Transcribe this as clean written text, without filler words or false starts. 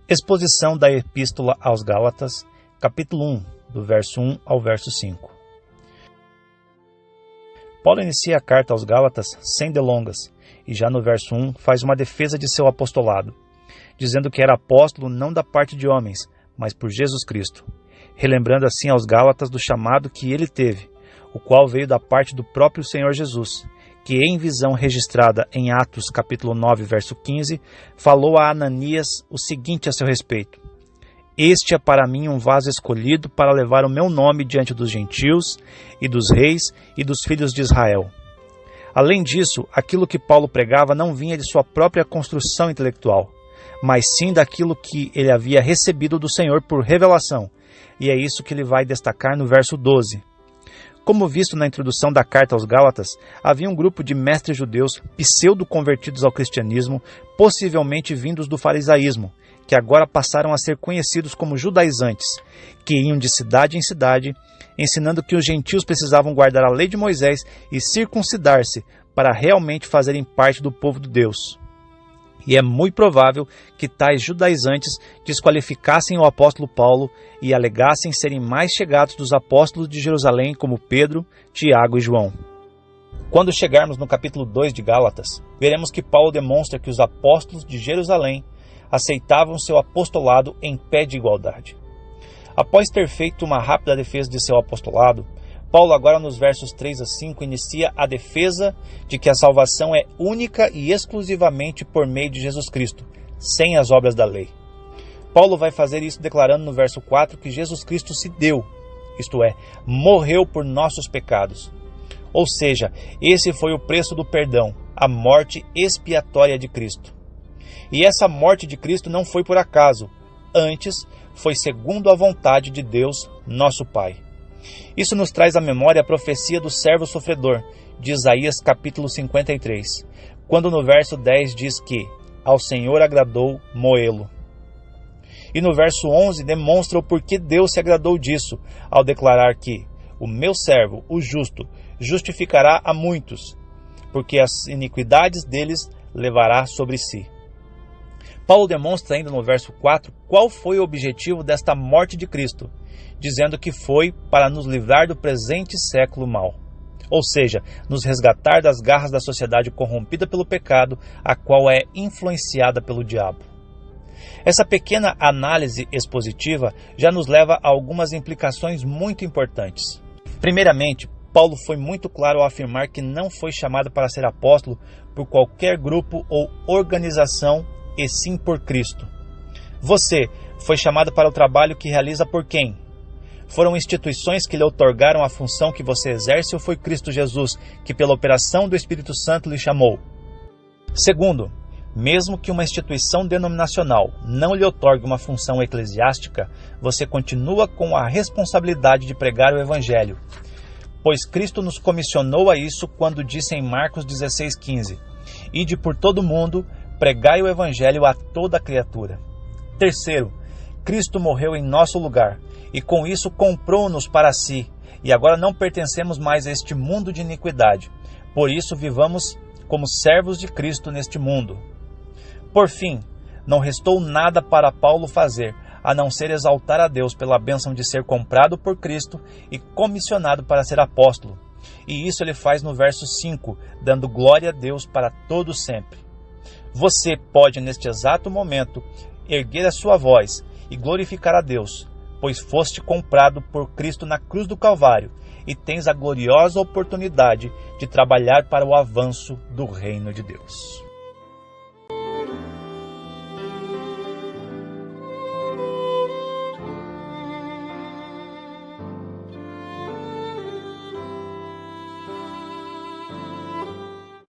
Exposição da Epístola aos Gálatas, capítulo 1, do verso 1 ao verso 5. Paulo inicia a carta aos Gálatas sem delongas, e já no verso 1 faz uma defesa de seu apostolado, dizendo que era apóstolo não da parte de homens, mas por Jesus Cristo, relembrando assim aos Gálatas do chamado que ele teve, o qual veio da parte do próprio Senhor Jesus, que em visão registrada em Atos capítulo 9, verso 15, falou a Ananias o seguinte a seu respeito: Este é para mim um vaso escolhido para levar o meu nome diante dos gentios e dos reis e dos filhos de Israel. Além disso, aquilo que Paulo pregava não vinha de sua própria construção intelectual, mas sim daquilo que ele havia recebido do Senhor por revelação, e é isso que ele vai destacar no verso 12. Como visto na introdução da carta aos Gálatas, havia um grupo de mestres judeus pseudo-convertidos ao cristianismo, possivelmente vindos do farisaísmo, que agora passaram a ser conhecidos como judaizantes, que iam de cidade em cidade, ensinando que os gentios precisavam guardar a lei de Moisés e circuncidar-se para realmente fazerem parte do povo de Deus. E é muito provável que tais judaizantes desqualificassem o apóstolo Paulo e alegassem serem mais chegados dos apóstolos de Jerusalém como Pedro, Tiago e João. Quando chegarmos no capítulo 2 de Gálatas, veremos que Paulo demonstra que os apóstolos de Jerusalém aceitavam seu apostolado em pé de igualdade. Após ter feito uma rápida defesa de seu apostolado, Paulo agora nos versos 3 a 5 inicia a defesa de que a salvação é única e exclusivamente por meio de Jesus Cristo, sem as obras da lei. Paulo vai fazer isso declarando no verso 4 que Jesus Cristo se deu, isto é, morreu por nossos pecados. Ou seja, esse foi o preço do perdão, a morte expiatória de Cristo. E essa morte de Cristo não foi por acaso, antes foi segundo a vontade de Deus, nosso Pai. Isso nos traz à memória a profecia do servo sofredor, de Isaías capítulo 53, quando no verso 10 diz que ao Senhor agradou moê-lo. E no verso 11 demonstra o porquê Deus se agradou disso, ao declarar que o meu servo, o justo, justificará a muitos, porque as iniquidades deles levará sobre si. Paulo demonstra ainda no verso 4 qual foi o objetivo desta morte de Cristo, dizendo que foi para nos livrar do presente século mau, ou seja, nos resgatar das garras da sociedade corrompida pelo pecado, a qual é influenciada pelo diabo. Essa pequena análise expositiva já nos leva a algumas implicações muito importantes. Primeiramente, Paulo foi muito claro ao afirmar que não foi chamado para ser apóstolo por qualquer grupo ou organização, e sim por Cristo. Você foi chamado para o trabalho que realiza por quem? Foram instituições que lhe outorgaram a função que você exerce ou foi Cristo Jesus, que pela operação do Espírito Santo lhe chamou? Segundo, mesmo que uma instituição denominacional não lhe outorgue uma função eclesiástica, você continua com a responsabilidade de pregar o Evangelho, pois Cristo nos comissionou a isso quando disse em Marcos 16,15: Ide por todo o mundo, pregai o Evangelho a toda criatura. Terceiro, Cristo morreu em nosso lugar, e com isso comprou-nos para si, e agora não pertencemos mais a este mundo de iniquidade. Por isso vivamos como servos de Cristo neste mundo. Por fim, não restou nada para Paulo fazer, a não ser exaltar a Deus pela bênção de ser comprado por Cristo e comissionado para ser apóstolo. E isso ele faz no verso 5, dando glória a Deus para todo sempre. Você pode, neste exato momento, erguer a sua voz e glorificar a Deus, pois foste comprado por Cristo na cruz do Calvário e tens a gloriosa oportunidade de trabalhar para o avanço do reino de Deus.